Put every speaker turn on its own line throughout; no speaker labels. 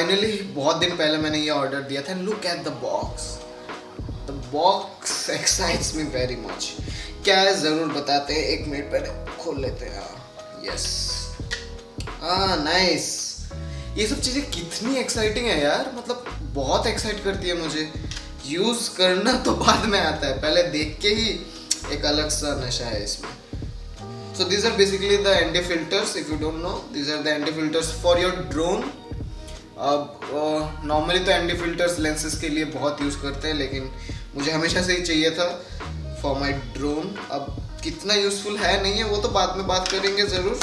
Finally बहुत दिन पहले मैंने ये ऑर्डर दिया था। Look at the box excites me very much. क्या है ज़रूर बताते हैं, 1 मिनट पहले खोल लेते हैं। Yes, nice. ये सब चीज़ें कितनी एक्साइटिंग है यार, मतलब बहुत एक्साइट करती है मुझे। यूज़ करना तो बाद में आता है, पहले देख के ही एक अलग सा नशा है इसमें। So these are basically the ND filters. If you don't know, these are the ND filters for your drone. अब नॉर्मली तो ND filters lenses के लिए बहुत यूज़ करते हैं, लेकिन मुझे हमेशा से ही चाहिए था for my drone. अब कितना यूज़फुल है नहीं है वो तो बाद में बात करेंगे ज़रूर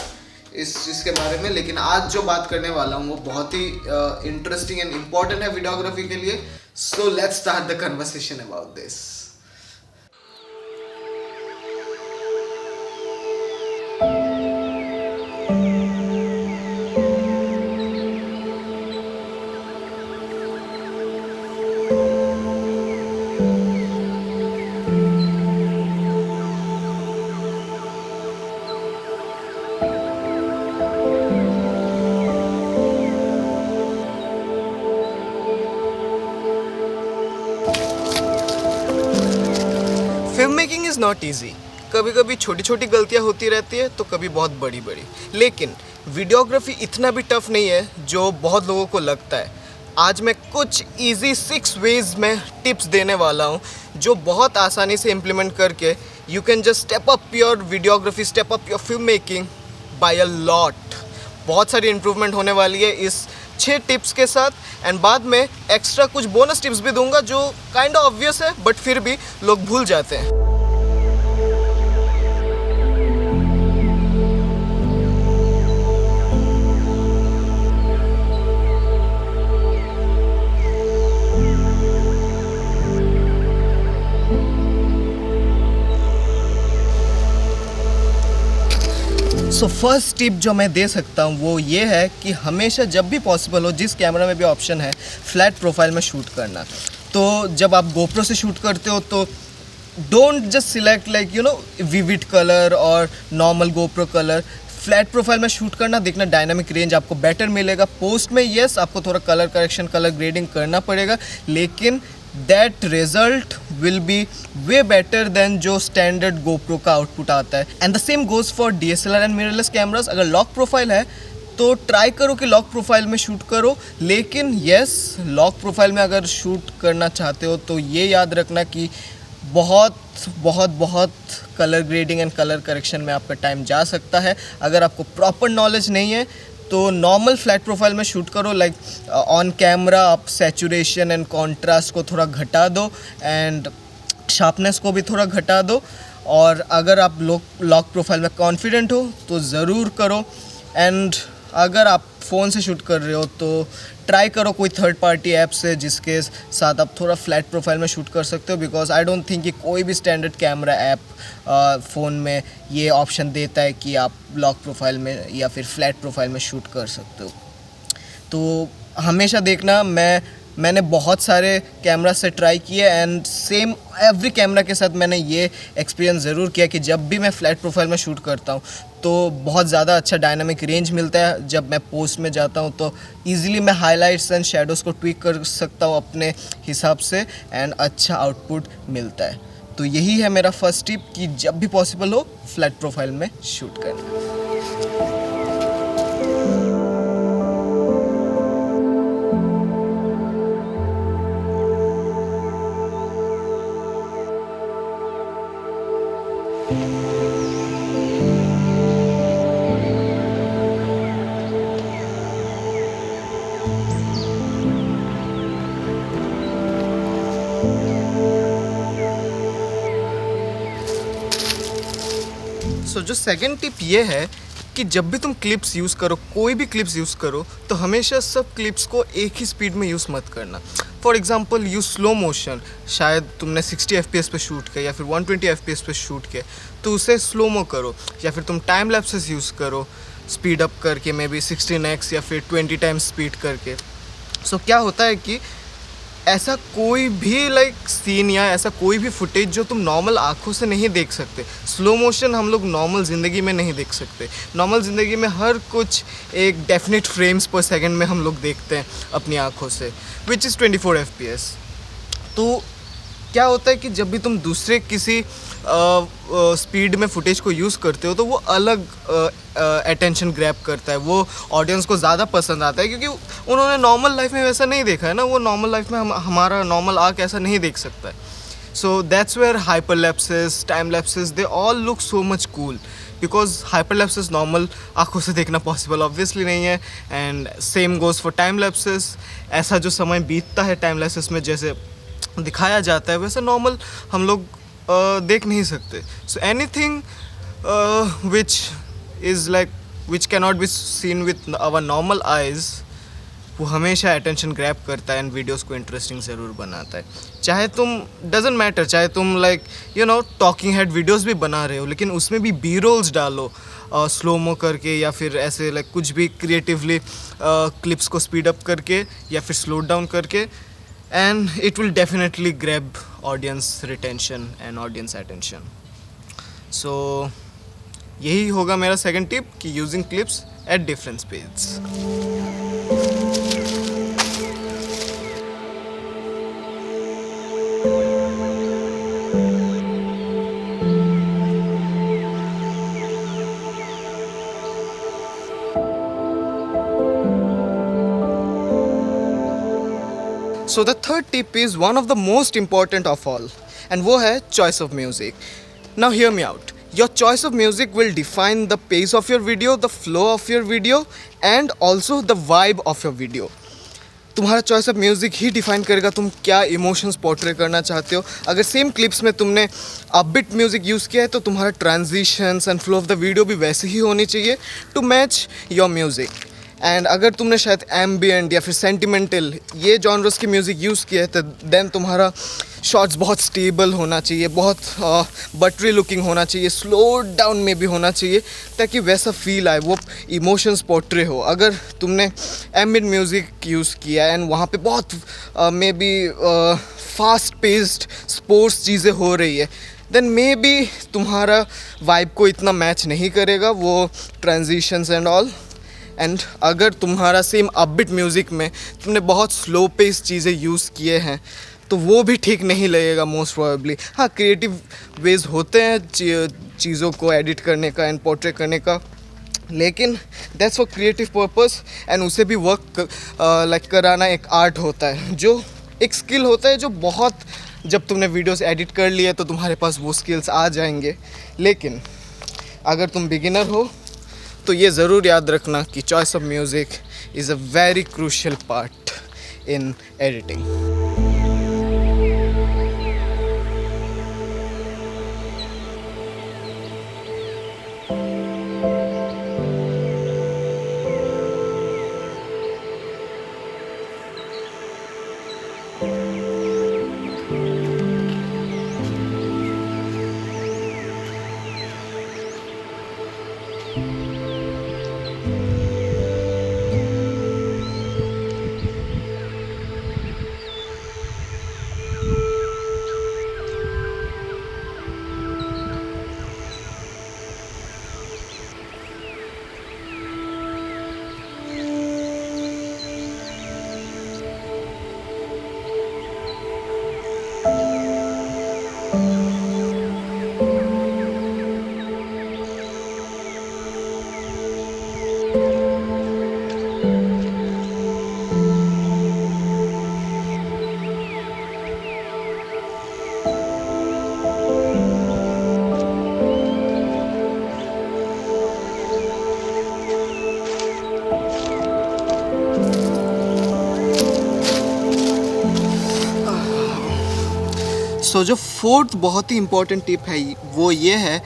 इस चीज़ के बारे में, लेकिन आज जो बात करने वाला हूँ वो बहुत ही इंटरेस्टिंग एंड इम्पॉर्टेंट है वीडियोग्राफी के लिए। So let's start the conversation about this. Film making is not easy. कभी कभी छोटी छोटी गलतियाँ होती रहती है तो कभी बहुत बड़ी बड़ी, लेकिन वीडियोग्राफी इतना भी टफ नहीं है जो बहुत लोगों को लगता है। आज मैं कुछ इजी 6 वेज में टिप्स देने वाला हूँ जो बहुत आसानी से इम्प्लीमेंट करके you can just step up your videography, step up your film making by a lot. बहुत सारी इम्प्रूवमेंट होने वाली है इस 6 टिप्स के साथ, एंड बाद में एक्स्ट्रा कुछ बोनस टिप्स भी दूंगा जो काइंड ऑफ ऑब्वियस है बट फिर भी लोग भूल जाते हैं। सो फर्स्ट टिप जो मैं दे सकता हूँ वो ये है कि हमेशा जब भी पॉसिबल हो, जिस कैमरा में भी ऑप्शन है, फ्लैट प्रोफाइल में शूट करना। तो जब आप गोप्रो से शूट करते हो तो don't just select like vivid colour और normal GoPro colour. Flat profile में शूट करना, देखना डायनामिक रेंज आपको बेटर मिलेगा। पोस्ट में येस आपको थोड़ा कलर करेक्शन, कलर ग्रेडिंग करना पड़ेगा, लेकिन that result will be way better than जो स्टैंडर्ड गोप्रो का आउटपुट आता है। And the same goes for DSLR and mirrorless cameras. अगर लॉक प्रोफाइल है तो ट्राई करो कि लॉक प्रोफाइल में शूट करो, लेकिन येस लॉक प्रोफाइल में अगर शूट करना चाहते हो तो ये याद रखना कि बहुत बहुत बहुत colour grading and colour correction में आपका टाइम जा सकता है। अगर आपको प्रॉपर नॉलेज नहीं है तो नॉर्मल फ्लैट प्रोफाइल में शूट करो। लाइक ऑन कैमरा आप सैचुरेशन एंड कॉन्ट्रास्ट को थोड़ा घटा दो एंड शार्पनेस को भी थोड़ा घटा दो। और अगर आप लॉक प्रोफाइल में कॉन्फिडेंट हो तो ज़रूर करो। एंड अगर आप फ़ोन से शूट कर रहे हो तो ट्राई करो कोई थर्ड पार्टी ऐप से जिसके साथ आप थोड़ा फ्लैट प्रोफाइल में शूट कर सकते हो, बिकॉज आई डोंट थिंक कि कोई भी स्टैंडर्ड कैमरा ऐप फ़ोन में ये ऑप्शन देता है कि आप लॉक प्रोफाइल में या फिर फ्लैट प्रोफाइल में शूट कर सकते हो। तो हमेशा देखना, मैंने बहुत सारे कैमरा से ट्राई किए एंड सेम एवरी कैमरा के साथ मैंने ये एक्सपीरियंस ज़रूर किया कि जब भी मैं फ्लैट प्रोफाइल में शूट करता हूँ तो बहुत ज़्यादा अच्छा डायनामिक रेंज मिलता है। जब मैं पोस्ट में जाता हूँ तो ईज़िली मैं हाइलाइट्स एंड शेडोज़ को ट्विक कर सकता हूँ अपने हिसाब से एंड अच्छा आउटपुट मिलता है। तो यही है मेरा फर्स्ट टिप कि जब भी पॉसिबल हो फ्लैट प्रोफाइल में शूट करना। सो जो सेकंड टिप ये है कि जब भी तुम क्लिप्स यूज़ करो, कोई भी क्लिप्स यूज़ करो, तो हमेशा सब क्लिप्स को एक ही स्पीड में यूज़ मत करना। For example use slow motion. शायद तुमने 60 FPS पे शूट किया या फिर 120 FPS पे शूट किया, तो उसे स्लो मो करो। या फिर तुम टाइम लैप्सेस यूज़ करो स्पीड अप करके, मे बी 16x या फिर 20 टाइम्स स्पीड करके। सो क्या होता है कि ऐसा कोई भी सीन या ऐसा कोई भी फुटेज जो तुम नॉर्मल आँखों से नहीं देख सकते। स्लो मोशन हम लोग नॉर्मल ज़िंदगी में नहीं देख सकते। नॉर्मल ज़िंदगी में हर कुछ एक डेफिनेट फ्रेम्स पर सेकंड में हम लोग देखते हैं अपनी आँखों से, विच इज़ 24 FPS। तो क्या होता है कि जब भी तुम दूसरे किसी स्पीड में फुटेज को यूज़ करते हो तो वो अलग अटेंशन ग्रैब करता है, वो ऑडियंस को ज़्यादा पसंद आता है, क्योंकि उन्होंने नॉर्मल लाइफ में वैसा नहीं देखा है ना। वो नॉर्मल लाइफ में हमारा नॉर्मल आर्क ऐसा नहीं देख सकता है। So that's where hyperlapses, time lapses, they all look so much cool, because hyperlapses normal आँखों से देखना पॉसिबल ऑब्वियसली नहीं है। And same goes for time lapses. ऐसा जो समय बीतता है टाइम लैप्सेस में जैसे दिखाया जाता है वैसे नॉर्मल हम लोग देख नहीं सकते। So anything which is which cannot be seen with our normal eyes, वो हमेशा अटेंशन ग्रैब करता है एंड वीडियोस को इंटरेस्टिंग ज़रूर बनाता है। चाहे तुम डजेंट मैटर, चाहे तुम टॉकिंग हेड वीडियोस भी बना रहे हो, लेकिन उसमें भी बी रोल्स डालो स्लोमो करके, या फिर ऐसे कुछ भी क्रिएटिवली क्लिप्स को स्पीड अप करके या फिर स्लो डाउन करके, and it will definitely grab audience retention and audience attention. So यही होगा मेरा सेकंड टिप कि using clips at different speeds. So the third tip is one of the most important of all, and वो है choice of music. Now hear me out. Your choice of music will define the pace of your video, the flow of your video, and also the vibe of your video. तुम्हारा choice of music he define करेगा तुम क्या emotions portray करना चाहते हो। अगर same clips में तुमने अपबीट म्यूज़िक यूज़ किया है तो तुम्हारा transitions and flow of the video भी वैसे ही होनी चाहिए to match your music. And अगर तुमने शायद एम्बिएंट या फिर सेंटिमेंटल ये जॉनर्स की म्यूज़िक यूज़ किया है तो देन तुम्हारा शॉट्स बहुत स्टेबल होना चाहिए, बहुत बटरी लुकिंग होना चाहिए, स्लो डाउन में भी होना चाहिए, ताकि वैसा फील आए, वो इमोशंस पोर्ट्रे हो। अगर तुमने एम्बिएंट म्यूज़िक यूज़ किया एंड वहाँ पे बहुत may be fast paced sports चीज़ें हो रही है, देन मे बी तुम्हारा वाइब को इतना मैच नहीं करेगा वो ट्रांजिशंस एंड ऑल। एंड अगर तुम्हारा सेम अपबीट म्यूज़िक में तुमने बहुत स्लो पेस चीज़ें यूज़ किए हैं तो वो भी ठीक नहीं लगेगा मोस्ट प्रोबेबली। हाँ, क्रिएटिव वेज होते हैं चीज़ों को एडिट करने का एंड पोर्ट्रे करने का, लेकिन that's for creative purpose and उसे भी वर्क कराना एक आर्ट होता है, जो एक स्किल होता है जो बहुत, जब तुमने वीडियोस एडिट कर लिए तो तुम्हारे पास वो स्किल्स आ जाएंगे। लेकिन अगर तुम बिगिनर हो तो ये ज़रूर याद रखना कि choice of music is a very crucial part in editing. So जो फोर्थ बहुत ही इम्पोर्टेंट टिप है वो ये है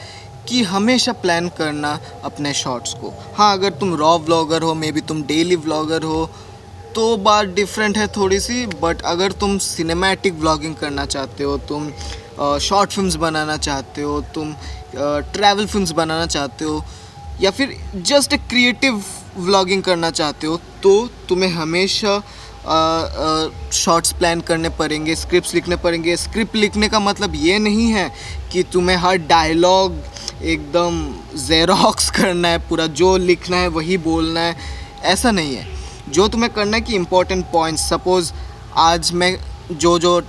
कि हमेशा प्लान करना अपने शॉट्स को। हाँ, अगर तुम रॉ व्लॉगर हो, मे बी तुम डेली व्लॉगर हो, तो बात डिफरेंट है थोड़ी सी। बट अगर तुम सिनेमैटिक व्लॉगिंग करना चाहते हो, तुम शॉर्ट फिल्म्स बनाना चाहते हो, तुम ट्रैवल फिल्म्स बनाना चाहते हो, या फिर जस्ट क्रिएटिव व्लॉगिंग करना चाहते हो, तो तुम्हें हमेशा शॉर्ट्स प्लान करने पड़ेंगे, स्क्रिप्ट्स लिखने पड़ेंगे। स्क्रिप्ट लिखने का मतलब ये नहीं है कि तुम्हें हर डायलॉग एकदम जेरोक्स करना है, पूरा जो लिखना है वही बोलना है, ऐसा नहीं है। जो तुम्हें करना है कि इम्पोर्टेंट पॉइंट्स, सपोज़ आज मैं जो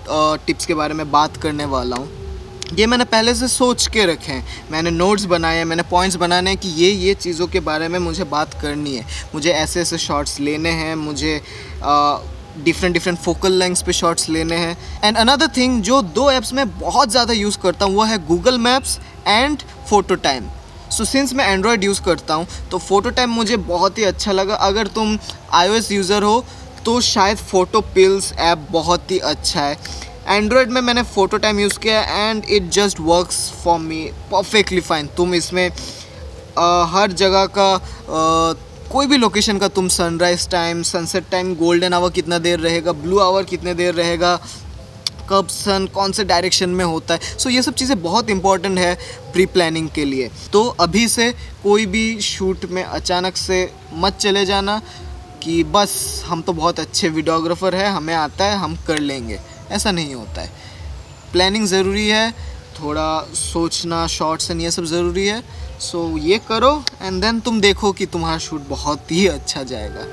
टिप्स के बारे में बात करने वाला हूँ, ये मैंने पहले से सोच के रखे हैं, मैंने नोट्स बनाए हैं, मैंने पॉइंट्स बनाने हैं कि ये चीज़ों के बारे में मुझे बात करनी है, मुझे ऐसे ऐसे शॉट्स लेने हैं, मुझे डिफरेंट फोकल लेंथ्स पे शॉट्स लेने हैं। एंड अनदर थिंग, जो 2 ऐप्स में बहुत ज़्यादा यूज़ करता हूँ वो है Google maps and photo time. So since मैं एंड्रॉयड यूज़ करता हूँ तो फोटो टाइम मुझे बहुत ही अच्छा लगा। अगर तुम iOS यूज़र हो तो शायद फोटो पिल्स ऐप बहुत ही अच्छा है। एंड्रॉयड में मैंने फ़ोटो टाइम यूज़ किया and it just works for me perfectly fine. तुम इसमें हर जगह का कोई भी लोकेशन का तुम sunrise time, sunset time, golden hour कितना देर रहेगा, ब्लू आवर कितने देर रहेगा, कब सन कौन से डायरेक्शन में होता है, सो ये सब चीज़ें बहुत इंपॉर्टेंट है प्री प्लानिंग के लिए। तो अभी से कोई भी शूट में अचानक से मत चले जाना कि बस हम तो बहुत अच्छे वीडियोग्राफर हैं, हमें आता है, हम कर लेंगे, ऐसा नहीं होता है। प्लानिंग ज़रूरी है, थोड़ा सोचना, शॉर्ट्स एंड ये सब ज़रूरी है। सो ये करो एंड देन तुम देखो कि तुम्हारा शूट बहुत ही अच्छा जाएगा।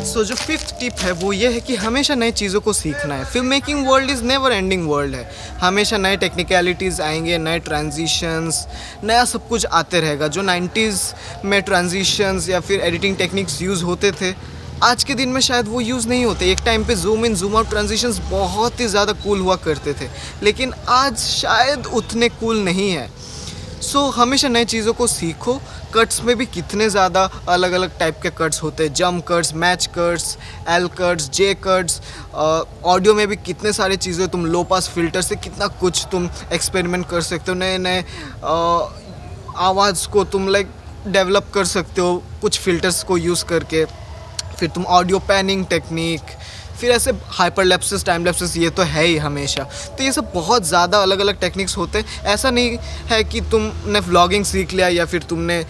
सो जो 5th टिप है वो ये है कि हमेशा नई चीज़ों को सीखना है। Film making world is never ending world है, हमेशा नए टेक्निकलिटीज़ आएंगे, नए ट्रांजिशंस, नया सब कुछ आते रहेगा। जो 90s में ट्रांजिशंस या फिर एडिटिंग टेक्निक्स यूज़ होते थे, आज के दिन में शायद वो यूज़ नहीं होते। एक टाइम पे zoom in zoom out transitions बहुत ही ज़्यादा कूल हुआ करते थे, लेकिन आज शायद उतने कूल नहीं है। सो हमेशा नई चीज़ों को सीखो। कट्स में भी कितने ज़्यादा अलग अलग टाइप के कट्स होते हैं, jump cuts, match cuts, L cuts, J cuts. Audio में भी कितने सारे चीज़ें, तुम लो पास फिल्टर से कितना कुछ तुम एक्सपेरिमेंट कर सकते हो, नए नए आवाज़ को तुम डेवलप कर सकते हो कुछ फिल्टर्स को यूज़ करके। फिर तुम ऑडियो पैनिंग टेक्निक, फिर ऐसे हाइपरलैप्सेस, टाइम लैप्सेस, ये तो है ही हमेशा। तो ये सब बहुत ज़्यादा अलग अलग टेक्निक्स होते हैं। ऐसा नहीं है कि तुमने व्लॉगिंग सीख लिया या फिर तुमने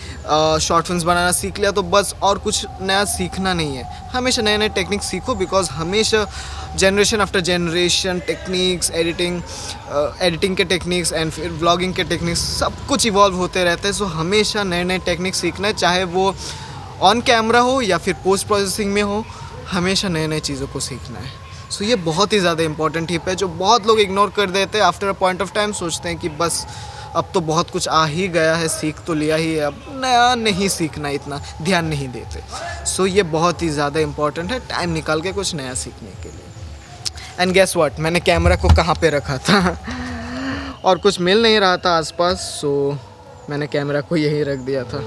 शॉर्ट फिल्म्स बनाना सीख लिया तो बस और कुछ नया सीखना नहीं है। हमेशा नए नए टेक्निक्स सीखो, बिकॉज हमेशा generation after generation techniques, editing के टेक्निक्स एंड फिर व्लॉगिंग के टेक्निक्स, सब कुछ इवॉल्व होते रहते हैं। सो हमेशा नए नए टेक्निक्स सीखना है, चाहे वो ऑन कैमरा हो या फिर पोस्ट प्रोसेसिंग में हो, हमेशा नए नए चीज़ों को सीखना है। सो ये बहुत ही ज़्यादा इंपॉर्टेंट टिप है जो बहुत लोग इग्नोर कर देते हैं। After a point of time सोचते हैं कि बस अब तो बहुत कुछ आ ही गया है, सीख तो लिया ही है, अब नया नहीं सीखना, इतना ध्यान नहीं देते। सो ये बहुत ही ज़्यादा इंपॉर्टेंट है, टाइम निकाल के कुछ नया सीखने के लिए। एंड गेस व्हाट, मैंने कैमरा को कहाँ पे रखा था और कुछ मिल नहीं रहा था आसपास, सो मैंने कैमरा को यहीं रख दिया था।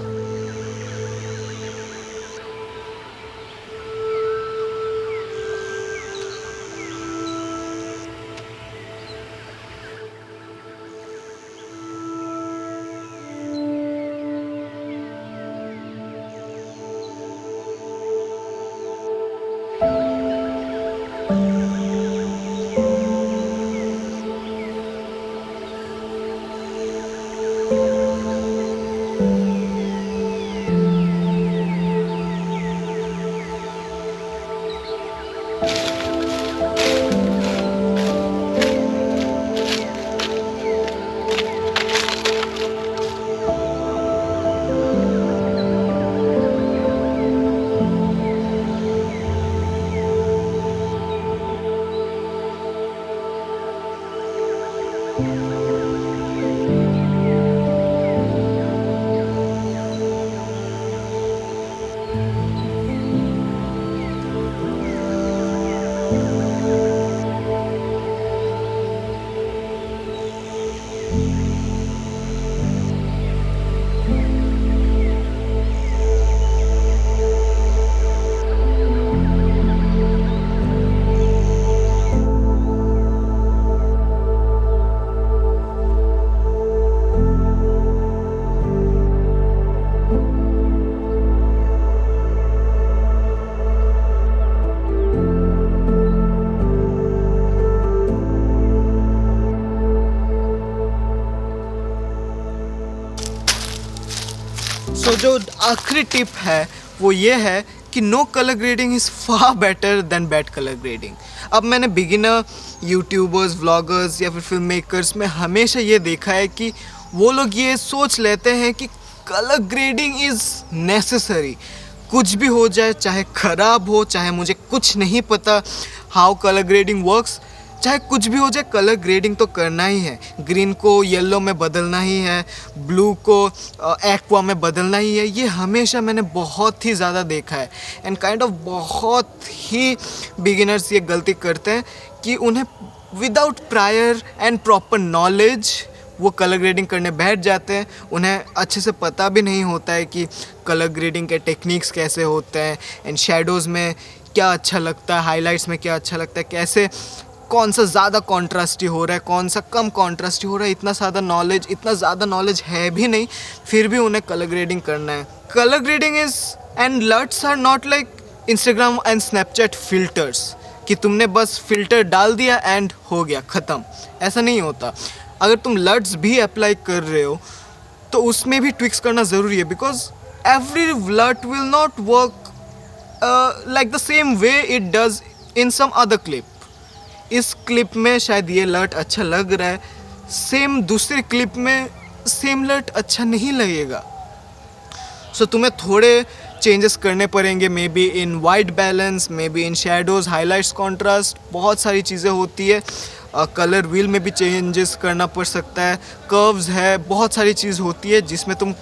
तो जो आखिरी टिप है वो ये है कि no colour grading is far better than bad colour grading. अब मैंने बिगिनर यूट्यूबर्स, व्लॉगर्स या फिर फिल्म मेकर्स में हमेशा ये देखा है कि वो लोग ये सोच लेते हैं कि कलर ग्रेडिंग इज़ नेसेसरी। कुछ भी हो जाए, चाहे ख़राब हो, चाहे मुझे कुछ नहीं पता हाउ कलर ग्रेडिंग वर्क्स, चाहे कुछ भी हो जाए, कलर ग्रेडिंग तो करना ही है। ग्रीन को येलो में बदलना ही है, ब्लू को एक्वा में बदलना ही है। ये हमेशा मैंने बहुत ही ज़्यादा देखा है एंड काइंड ऑफ बहुत ही बिगिनर्स ये गलती करते हैं कि उन्हें without prior and proper knowledge वो कलर ग्रेडिंग करने बैठ जाते हैं। उन्हें अच्छे से पता भी नहीं होता है कि कलर ग्रेडिंग के टेक्निक्स कैसे होते हैं एंड शेडोज़ में क्या अच्छा लगता है, हाइलाइट्स में क्या अच्छा लगता है, कैसे कौन सा ज़्यादा कॉन्ट्रास्टी हो रहा है, कौन सा कम कॉन्ट्रास्टी हो रहा है। इतना ज़्यादा नॉलेज है भी नहीं, फिर भी उन्हें कलर ग्रेडिंग करना है। Colour grading is and LUTs are not like Instagram and Snapchat filters कि तुमने बस फिल्टर डाल दिया एंड हो गया ख़त्म। ऐसा नहीं होता। अगर तुम लट्स भी अप्लाई कर रहे हो तो उसमें भी ट्विक्स करना ज़रूरी है, because every LUT will not work like the same way it does in some other clip. इस क्लिप में शायद ये लट अच्छा लग रहा है, सेम दूसरे क्लिप में सेम लट अच्छा नहीं लगेगा। सो तुम्हें थोड़े चेंजेस करने पड़ेंगे, may be in white balance, may be in shadows, highlights, contrast, बहुत सारी चीज़ें होती है। कलर व्हील में भी चेंजेस करना पड़ सकता है, कर्व्स है, बहुत सारी चीज़ होती है जिसमें तुम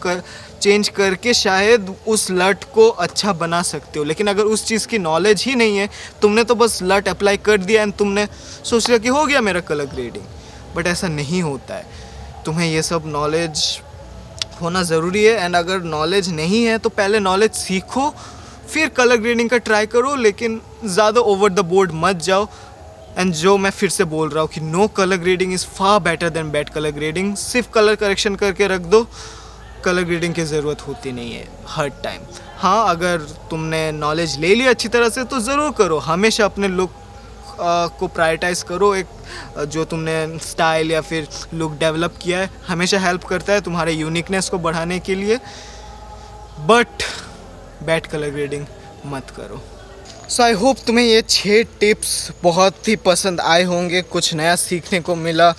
चेंज करके शायद उस लट को अच्छा बना सकते हो। लेकिन अगर उस चीज़ की नॉलेज ही नहीं है, तुमने तो बस लट अप्लाई कर दिया एंड तुमने सोच लिया कि हो गया मेरा कलर ग्रेडिंग, बट ऐसा नहीं होता है। तुम्हें ये सब नॉलेज होना ज़रूरी है एंड अगर नॉलेज नहीं है तो पहले नॉलेज सीखो, फिर कलर ग्रेडिंग का ट्राई करो, लेकिन ज़्यादा ओवर द बोर्ड मत जाओ। एंड जो मैं फिर से बोल रहा हूँ कि no colour grading is far better than bad colour grading. सिर्फ कलर करेक्शन करके रख दो, कलर ग्रेडिंग की ज़रूरत होती नहीं है हर टाइम। हाँ, अगर तुमने नॉलेज ले लिया अच्छी तरह से तो ज़रूर करो। हमेशा अपने लुक को प्रायोरिटाइज़ करो। एक जो तुमने स्टाइल या फिर लुक डेवलप किया है हमेशा हेल्प करता है तुम्हारे यूनिकनेस को बढ़ाने के लिए, बट बैड कलर ग्रेडिंग मत करो। सो आई होप तुम्हें ये 6 टिप्स बहुत ही पसंद आए होंगे, कुछ नया सीखने को मिला।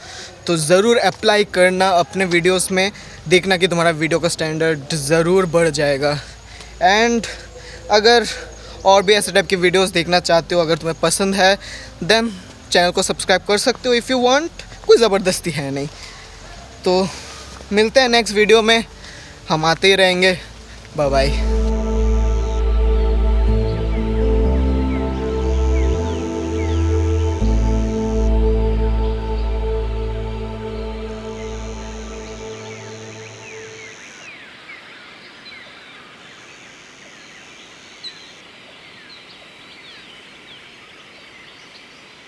तो ज़रूर अप्लाई करना अपने वीडियोस में, देखना कि तुम्हारा वीडियो का स्टैंडर्ड ज़रूर बढ़ जाएगा। एंड अगर और भी ऐसे टाइप की वीडियोस देखना चाहते हो, अगर तुम्हें पसंद है, देन चैनल को सब्सक्राइब कर सकते हो इफ़ यू वांट। कोई ज़बरदस्ती है नहीं। तो मिलते हैं नेक्स्ट वीडियो में, हम आते ही रहेंगे। Bye bye.